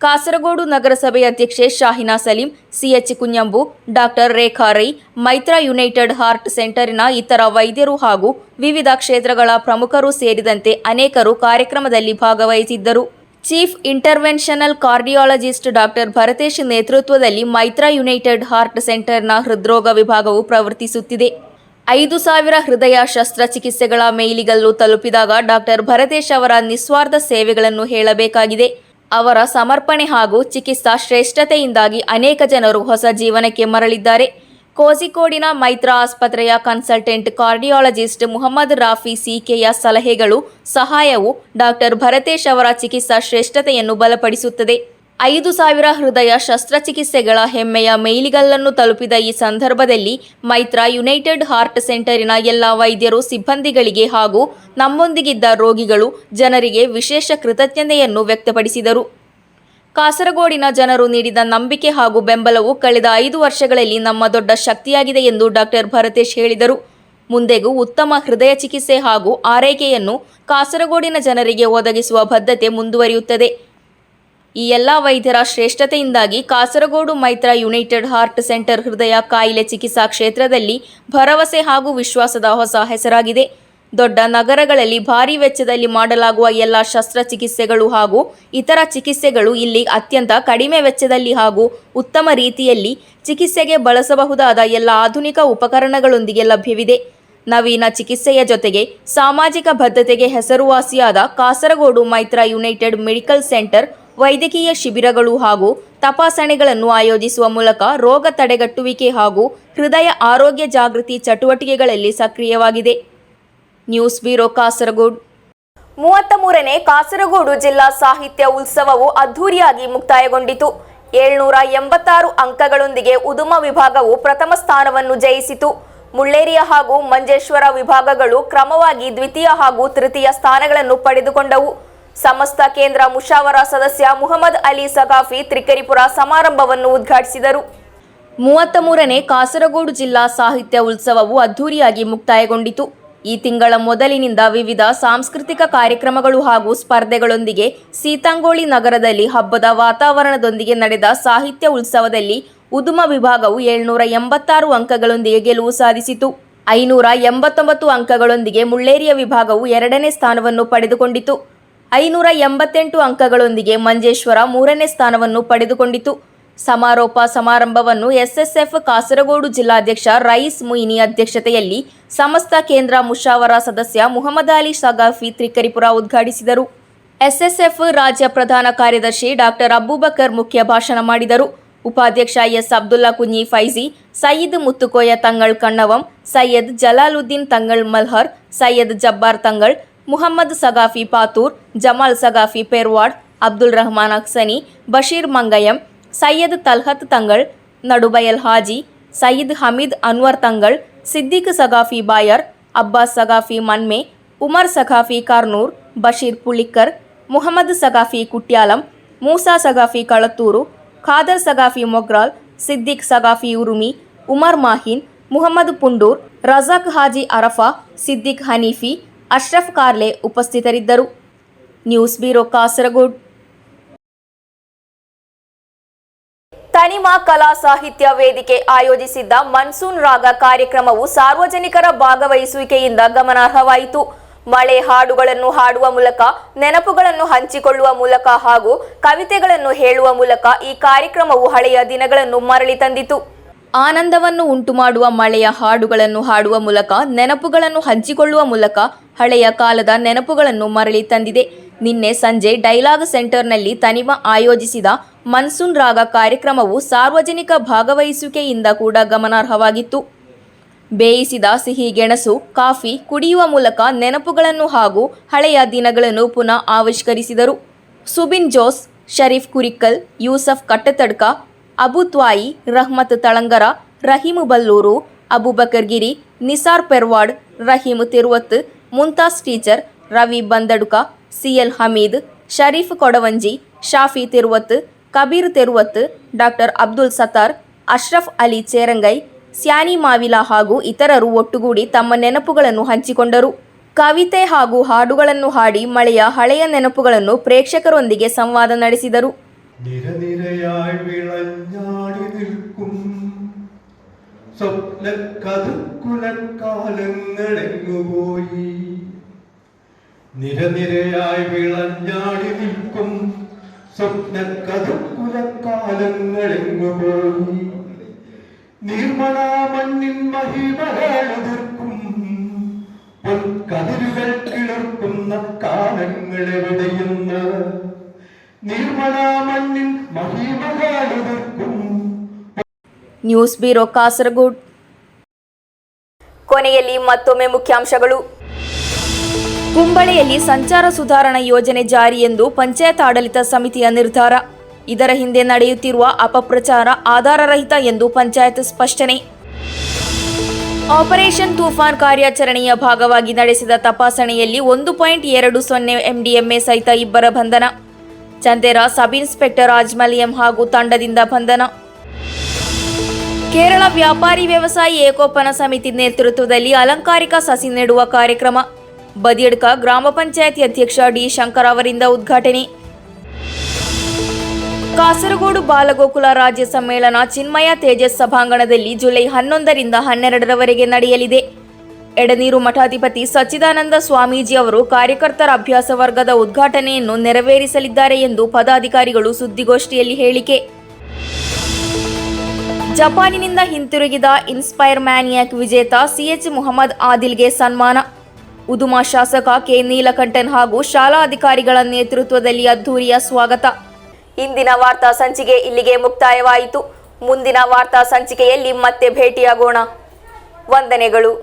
ಕಾಸರಗೋಡು ನಗರಸಭೆ ಅಧ್ಯಕ್ಷೆ ಶಾಹಿನಾ ಸಲೀಂ, ಸಿಎಚ್ ಕುഞ്ഞಂಬು, ಡಾಕ್ಟರ್ ರೇಖಾ ರೈ, ಮೈತ್ರ ಯುನೈಟೆಡ್ ಹಾರ್ಟ್ ಸೆಂಟರಿನ ಇತರ ವೈದ್ಯರು ಹಾಗೂ ವಿವಿಧ ಕ್ಷೇತ್ರಗಳ ಪ್ರಮುಖರು ಸೇರಿದಂತೆ ಅನೇಕರು ಕಾರ್ಯಕ್ರಮದಲ್ಲಿ ಭಾಗವಹಿಸಿದ್ದರು. Chief interventional cardiologist doctor Bharatesh ನೇತೃತ್ವದಲ್ಲಿ ಮೈತ್ರ ಯುನೈಟೆಡ್ ಹಾರ್ಟ್ ಸೆಂಟರ್ನ ಹೃದ್ರೋಗ ವಿಭಾಗವು ಪ್ರವರ್ತಿಸುತ್ತಿದೆ. 5,000 ಹೃದಯ ಶಸ್ತ್ರಚಿಕಿತ್ಸೆಗಳ ಮೈಲಿಗಲ್ಲು ತಲುಪಿದಾಗ ಡಾಕ್ಟರ್ ಭರತೇಶ್ ಅವರ ನಿಸ್ವಾರ್ಥ ಸೇವೆಗಳನ್ನು ಹೇಳಬೇಕಾಗಿದೆ. ಅವರ ಸಮರ್ಪಣೆ ಹಾಗೂ ಚಿಕಿತ್ಸಾ ಶ್ರೇಷ್ಠತೆಯಿಂದಾಗಿ ಅನೇಕ ಜನರು ಹೊಸ ಜೀವನಕ್ಕೆ ಮರಳಿದ್ದಾರೆ. ಕೋಝಿಕೋಡಿನ ಮೈತ್ರ ಆಸ್ಪತ್ರೆಯ ಕನ್ಸಲ್ಟೆಂಟ್ ಕಾರ್ಡಿಯಾಲಜಿಸ್ಟ್ ಮುಹಮ್ಮದ್ ರಾಫಿ ಸಿಕೆಯ ಸಲಹೆಗಳು, ಸಹಾಯವು ಡಾಕ್ಟರ್ ಭರತೇಶ್ ಅವರ ಚಿಕಿತ್ಸಾ ಶ್ರೇಷ್ಠತೆಯನ್ನು ಬಲಪಡಿಸುತ್ತದೆ. 5,000 ಹೃದಯ ಶಸ್ತ್ರಚಿಕಿತ್ಸೆಗಳ ಹೆಮ್ಮೆಯ ಮೈಲಿಗಲ್ಲನ್ನು ತಲುಪಿದ ಈ ಸಂದರ್ಭದಲ್ಲಿ ಮೈತ್ರ ಯುನೈಟೆಡ್ ಹಾರ್ಟ್ ಸೆಂಟರಿನ ಎಲ್ಲ ವೈದ್ಯರು, ಸಿಬ್ಬಂದಿಗಳಿಗೆ ಹಾಗೂ ನಮ್ಮೊಂದಿಗಿದ್ದ ರೋಗಿಗಳು, ಜನರಿಗೆ ವಿಶೇಷ ಕೃತಜ್ಞತೆಯನ್ನು ವ್ಯಕ್ತಪಡಿಸಿದರು. ಕಾಸರಗೋಡಿನ ಜನರು ನೀಡಿದ ನಂಬಿಕೆ ಹಾಗೂ ಬೆಂಬಲವು ಕಳೆದ 5 ವರ್ಷಗಳಲ್ಲಿ ನಮ್ಮ ದೊಡ್ಡ ಶಕ್ತಿಯಾಗಿದೆ ಎಂದು ಡಾಕ್ಟರ್ ಭರತೇಶ್ ಹೇಳಿದರು. ಮುಂದೆಗೂ ಉತ್ತಮ ಹೃದಯ ಚಿಕಿತ್ಸೆ ಹಾಗೂ ಆರೈಕೆಯನ್ನು ಕಾಸರಗೋಡಿನ ಜನರಿಗೆ ಒದಗಿಸುವ ಬದ್ಧತೆ ಮುಂದುವರಿಯುತ್ತದೆ. ಈ ಎಲ್ಲ ವೈದ್ಯರ ಶ್ರೇಷ್ಠತೆಯಿಂದಾಗಿ Kasaragod Maitra united heart centre ಹೃದಯ ಕಾಯಿಲೆ ಚಿಕಿತ್ಸಾ ಕ್ಷೇತ್ರದಲ್ಲಿ ಭರವಸೆ ಹಾಗೂ ವಿಶ್ವಾಸದ ಹೊಸ ಹೆಸರಾಗಿದೆ. ದೊಡ್ಡ ನಗರಗಳಲ್ಲಿ ಭಾರೀ ವೆಚ್ಚದಲ್ಲಿ ಮಾಡಲಾಗುವ ಎಲ್ಲ ಶಸ್ತ್ರಚಿಕಿತ್ಸೆಗಳು ಹಾಗೂ ಇತರ ಚಿಕಿತ್ಸೆಗಳು ಇಲ್ಲಿ ಅತ್ಯಂತ ಕಡಿಮೆ ವೆಚ್ಚದಲ್ಲಿ ಹಾಗೂ ಉತ್ತಮ ರೀತಿಯಲ್ಲಿ ಚಿಕಿತ್ಸೆಗೆ ಬಳಸಬಹುದಾದ ಎಲ್ಲ ಆಧುನಿಕ ಉಪಕರಣಗಳೊಂದಿಗೆ ಲಭ್ಯವಿದೆ. ನವೀನ ಚಿಕಿತ್ಸೆಯ ಜೊತೆಗೆ ಸಾಮಾಜಿಕ ಬದ್ಧತೆಗೆ ಹೆಸರುವಾಸಿಯಾದ Kasaragod Maitra United medical centre ವೈದ್ಯಕೀಯ ಶಿಬಿರಗಳು ಹಾಗೂ ತಪಾಸಣೆಗಳನ್ನು ಆಯೋಜಿಸುವ ಮೂಲಕ ರೋಗ ತಡೆಗಟ್ಟುವಿಕೆ ಹಾಗೂ ಹೃದಯ ಆರೋಗ್ಯ ಜಾಗೃತಿ ಚಟುವಟಿಕೆಗಳಲ್ಲಿ ಸಕ್ರಿಯವಾಗಿದೆ. News bureau, Kasaragod. 33ನೇ ಕಾಸರಗೋಡು ಜಿಲ್ಲಾ ಸಾಹಿತ್ಯ ಉತ್ಸವವು ಅದ್ಧೂರಿಯಾಗಿ ಮುಕ್ತಾಯಗೊಂಡಿತು. 786 ಅಂಕಗಳೊಂದಿಗೆ ಉದುಮ ವಿಭಾಗವು ಪ್ರಥಮ ಸ್ಥಾನವನ್ನು ಜಯಿಸಿತು. ಮುಳ್ಳೇರಿಯ ಹಾಗೂ ಮಂಜೇಶ್ವರ ವಿಭಾಗಗಳು ಕ್ರಮವಾಗಿ ದ್ವಿತೀಯ ಹಾಗೂ ತೃತೀಯ ಸ್ಥಾನಗಳನ್ನು ಪಡೆದುಕೊಂಡವು. ಸಮಸ್ತ ಕೇಂದ್ರ ಮುಷಾವರಾ ಸದಸ್ಯ ಮುಹಮ್ಮದ್ ಅಲಿ ಸಗಾಫಿ ತ್ರಿಕರಿಪುರ ಸಮಾರಂಭವನ್ನು ಉದ್ಘಾಟಿಸಿದರು. 33ನೇ ಕಾಸರಗೋಡು ಜಿಲ್ಲಾ ಸಾಹಿತ್ಯ ಉತ್ಸವವು ಅದ್ಧೂರಿಯಾಗಿ ಮುಕ್ತಾಯಗೊಂಡಿತು. ಈ ತಿಂಗಳ ಮೊದಲಿನಿಂದ ವಿವಿಧ ಸಾಂಸ್ಕೃತಿಕ ಕಾರ್ಯಕ್ರಮಗಳು ಹಾಗೂ ಸ್ಪರ್ಧೆಗಳೊಂದಿಗೆ ಸೀತಾಂಗೋಳಿ ನಗರದಲ್ಲಿ ಹಬ್ಬದ ವಾತಾವರಣದೊಂದಿಗೆ ನಡೆದ ಸಾಹಿತ್ಯ ಉತ್ಸವದಲ್ಲಿ ಉದುಮ ವಿಭಾಗವು 786 ಅಂಕಗಳೊಂದಿಗೆ ಗೆಲುವು ಸಾಧಿಸಿತು. 589 ಅಂಕಗಳೊಂದಿಗೆ ಮುಳ್ಳೇರಿಯ ವಿಭಾಗವು 2ನೇ ಸ್ಥಾನವನ್ನು ಪಡೆದುಕೊಂಡಿತು. 588 ಅಂಕಗಳೊಂದಿಗೆ ಮಂಜೇಶ್ವರ 3ನೇ ಸ್ಥಾನವನ್ನು ಪಡೆದುಕೊಂಡಿತು. ಸಮಾರೋಪ ಸಮಾರಂಭವನ್ನು ಎಸ್ಎಸ್ಎಫ್ ಕಾಸರಗೋಡು ಜಿಲ್ಲಾಧ್ಯಕ್ಷ ರಯೀಸ್ ಮುಯಿನಿ ಅಧ್ಯಕ್ಷತೆಯಲ್ಲಿ ಸಮಸ್ತ ಕೇಂದ್ರ ಮುಷಾವರಾ ಸದಸ್ಯ ಮುಹಮ್ಮದ್ ಅಲಿ ಸಗಾಫಿ ತ್ರಿಕರಿಪುರ ಉದ್ಘಾಟಿಸಿದರು. ಎಸ್ಎಸ್ಎಫ್ ರಾಜ್ಯ ಪ್ರಧಾನ ಕಾರ್ಯದರ್ಶಿ ಡಾಕ್ಟರ್ ಅಬೂಬಕರ್ ಮುಖ್ಯ ಭಾಷಣ ಮಾಡಿದರು. ಉಪಾಧ್ಯಕ್ಷ ಎಸ್ ಅಬ್ದುಲ್ಲಾ ಕುಂಜಿ ಫೈಜಿ, ಸಯ್ಯದ್ ಮುತ್ತುಕೋಯ ತಂಗಳ್ ಕಣ್ಣವಂ, ಸಯ್ಯದ್ ಜಲಾಲುದ್ದೀನ್ ತಂಗಳ್ ಮಲ್ಹರ್, ಸಯ್ಯದ್ ಜಬ್ಬಾರ್ ತಂಗಳ್, ಮುಹಮ್ಮದ್ ಸಗಾಫಿ ಪಾತೂರ್, ಜಮಾಲ್ ಸಗಾಫಿ ಪೆರ್ವಾಡ್, ಅಬ್ದುಲ್ ರಹಮಾನ್ ಅಕ್ಸನಿ, ಬಶೀರ್ ಮಂಗಯಂ, ಸಯ್ಯದ್ ತಲ್ಹತ್ ತಂಗಳ್, ನಡುಬಯಲ್ ಹಾಜಿ, ಸಯ್ಯದ್ ಹಮೀದ್ ಅನ್ವರ್ ತಂಗಳ್, ಸಿದ್ದಿಕ್ ಸಗಾಫಿ ಬಾಯರ್, ಅಬ್ಬಾಸ್ ಸಗಾಫಿ ಮನ್ಮೆ, ಉಮರ್ ಸಗಾಫಿ ಕಾರ್ನೂರ್, ಬಶೀರ್ ಪುಳಿಕ್ಕರ್, ಮುಹಮ್ಮದ್ ಸಗಾಫಿ ಕುಟ್ಯಾಲಂ, ಮೂಸಾ ಸಗಾಫಿ ಕಳತ್ತೂರು, ಖಾದರ್ ಸಗಾಫಿ ಮೊಗ್ರಾಲ್, ಸಿದ್ದಿಕ್ ಸಗಾಫಿ ಉರುಮಿ, ಉಮರ್ ಮಾಹಿನ್, ಮುಹಮ್ಮದ್ ಪುಂಡೂರ್, ರಜಾಕ್ ಹಾಜಿ ಅರಫಾ, ಸಿದ್ದಿಕ್ ಹನೀಫಿ, ಅಶ್ರಫ್ ಕಾರ್ಲೆ ಉಪಸ್ಥಿತರಿದ್ದರು. News bureau Kasaragod. ತನಿಮಾ ಕಲಾ ಸಾಹಿತ್ಯ ವೇದಿಕೆ ಆಯೋಜಿಸಿದ್ದ ಮನ್ಸೂನ್ ರಾಗ ಕಾರ್ಯಕ್ರಮವು ಸಾರ್ವಜನಿಕರ ಭಾಗವಹಿಸುವಿಕೆಯಿಂದ ಗಮನಾರ್ಹವಾಯಿತು. ಮಳೆ ಹಾಡುಗಳನ್ನು ಹಾಡುವ ಮೂಲಕ, ನೆನಪುಗಳನ್ನು ಹಂಚಿಕೊಳ್ಳುವ ಮೂಲಕ ಹಾಗೂ ಕವಿತೆಗಳನ್ನು ಹೇಳುವ ಮೂಲಕ ಈ ಕಾರ್ಯಕ್ರಮವು ಹಳೆಯ ದಿನಗಳನ್ನು ಮರಳಿ ತಂದಿತು. ಆನಂದವನ್ನು ಉಂಟುಮಾಡುವ ಮಳೆಯ ಹಾಡುಗಳನ್ನು ಹಾಡುವ ಮೂಲಕ, ನೆನಪುಗಳನ್ನು ಹಂಚಿಕೊಳ್ಳುವ ಮೂಲಕ ಹಳೆಯ ಕಾಲದ ನೆನಪುಗಳನ್ನು ಮರಳಿ ತಂದಿದೆ. ನಿನ್ನೆ ಸಂಜೆ ಡೈಲಾಗ್ ಸೆಂಟರ್ನಲ್ಲಿ ತನಿಮಾ ಆಯೋಜಿಸಿದ ಮನ್ಸೂನ್ ರಾಗ ಕಾರ್ಯಕ್ರಮವು ಸಾರ್ವಜನಿಕ ಭಾಗವಹಿಸುವಿಕೆಯಿಂದ ಕೂಡ ಗಮನಾರ್ಹವಾಗಿತ್ತು. ಬೇಯಿಸಿದ ಸಿಹಿ ಗೆಣಸು, ಕಾಫಿ ಕುಡಿಯುವ ಮೂಲಕ ನೆನಪುಗಳನ್ನು ಹಾಗೂ ಹಳೆಯ ದಿನಗಳನ್ನು ಪುನಃ ಆವಿಷ್ಕರಿಸಿದರು. Subin Jose, Shareef Kurikkal, Yusuf Kattathadka, Abu Thwayi, Rahmath Thalangara, Raheem Ballur, Aboobacker Giri, Nisar Perwad, Raheem Thiruvath, Mumtaz teacher, Ravi Bandaduka, CL Hameed, Shareef Kodavanji, Shafi Thiruvath, Kabeer Theruvath, doctor Abdul Sattar, Ashraf Ali Cherangai, Sany Mavila ಹಾಗೂ ಇತರರು ಒಟ್ಟುಗೂಡಿ ತಮ್ಮ ನೆನಪುಗಳನ್ನು ಹಂಚಿಕೊಂಡರು. ಕವಿತೆ ಹಾಗೂ ಹಾಡುಗಳನ್ನು ಹಾಡಿ ಮಳೆಯ ಹಳೆಯ ನೆನಪುಗಳನ್ನು ಪ್ರೇಕ್ಷಕರೊಂದಿಗೆ ಸಂವಾದ ನಡೆಸಿದರು. നിരനിരയായി വിളഞ്ഞാടി നിൽക്കും സ്വപ്നക്കഥക്കുലക്കാലങ്ങളെങ്ങുപോയി നിരനിരയായി വിളഞ്ഞാടി നിൽക്കും സ്വപ്നക്കഥക്കുലക്കാലങ്ങളെങ്ങുപോയി നീർമണാമണ്ണിൻ മഹിമകളുതിർക്കും പൊൻകതിരുകൾ കിളർക്കുന്ന കാലങ്ങളെവിടെയെന്ന് ನ್ಯೂಸ್ ಬ್ಯೂರೋ ಕಾಸರಗೋಡು. ಕೊನೆಯಲ್ಲಿ ಮತ್ತೊಮ್ಮೆ ಮುಖ್ಯಾಂಶಗಳು. ಕುಂಬಳೆಯಲ್ಲಿ ಸಂಚಾರ ಸುಧಾರಣಾ ಯೋಜನೆ ಜಾರಿ ಎಂದು ಪಂಚಾಯತ್ ಆಡಳಿತ ಸಮಿತಿಯ ನಿರ್ಧಾರ. ಇದರ ಹಿಂದೆ ನಡೆಯುತ್ತಿರುವ ಅಪಪ್ರಚಾರ ಆಧಾರರಹಿತ ಎಂದು ಪಂಚಾಯತ್ ಸ್ಪಷ್ಟನೆ. ಆಪರೇಷನ್ ತೂಫಾನ್ ಕಾರ್ಯಾಚರಣೆಯ ಭಾಗವಾಗಿ ನಡೆಸಿದ ತಪಾಸಣೆಯಲ್ಲಿ 1.20 MDMA ಸಹಿತ 2 ಬಂಧನ. ಚಂದೇರ ಸಬ್ ಇನ್ಸ್ಪೆಕ್ಟರ್ ಅಜ್ಮಲ್ ಎಂ ಹಾಗೂ ತಂಡದಿಂದ ಬಂಧನ. ಕೇರಳ ವ್ಯಾಪಾರಿ ವ್ಯವಸಾಯಿ ಏಕೋಪನ ಸಮಿತಿ ನೇತೃತ್ವದಲ್ಲಿ ಅಲಂಕಾರಿಕ ಸಸಿ ನೆಡುವ ಕಾರ್ಯಕ್ರಮ. ಬದಿಯಡ್ಕ ಗ್ರಾಮ ಪಂಚಾಯತ್ ಅಧ್ಯಕ್ಷ ಡಿ ಶಂಕರ್ ಅವರಿಂದ ಉದ್ಘಾಟನೆ. ಕಾಸರಗೋಡು ಬಾಲಗೋಕುಲ ರಾಜ್ಯ ಸಮ್ಮೇಳನ ಚಿನ್ಮಯ ತೇಜಸ್ ಸಭಾಂಗಣದಲ್ಲಿ ಜುಲೈ 11ರಿಂದ 12ರವರೆಗೆ ನಡೆಯಲಿದೆ. ಎಡನೀರು ಮಠಾಧಿಪತಿ ಸಚ್ಚಿದಾನಂದ ಸ್ವಾಮೀಜಿ ಅವರು ಕಾರ್ಯಕರ್ತರ ಅಭ್ಯಾಸ ವರ್ಗದ ಉದ್ಘಾಟನೆಯನ್ನು ನೆರವೇರಿಸಲಿದ್ದಾರೆ ಎಂದು ಪದಾಧಿಕಾರಿಗಳು ಸುದ್ದಿಗೋಷ್ಠಿಯಲ್ಲಿ ಹೇಳಿಕೆ. ಜಪಾನಿನಿಂದ ಹಿಂತಿರುಗಿದ ಇನ್ಸ್ಪೈರ್ ಮ್ಯಾನಿಯಾಕ್ ವಿಜೇತ ಸಿಎಚ್ ಮುಹಮ್ಮದ್ ಆದಿಲ್ಗೆ ಸನ್ಮಾನ. ಉದುಮ ಶಾಸಕ ಕೆ ನೀಲಕಂಠನ್ ಹಾಗೂ ಶಾಲಾ ಅಧಿಕಾರಿಗಳ ನೇತೃತ್ವದಲ್ಲಿ ಅದ್ಧೂರಿಯ ಸ್ವಾಗತ. ಇಂದಿನ ವಾರ್ತಾ ಸಂಚಿಕೆ ಇಲ್ಲಿಗೆ ಮುಕ್ತಾಯವಾಯಿತು. ಮುಂದಿನ ವಾರ್ತಾ ಸಂಚಿಕೆಯಲ್ಲಿ ಮತ್ತೆ ಭೇಟಿಯಾಗೋಣ. ವಂದನೆಗಳು.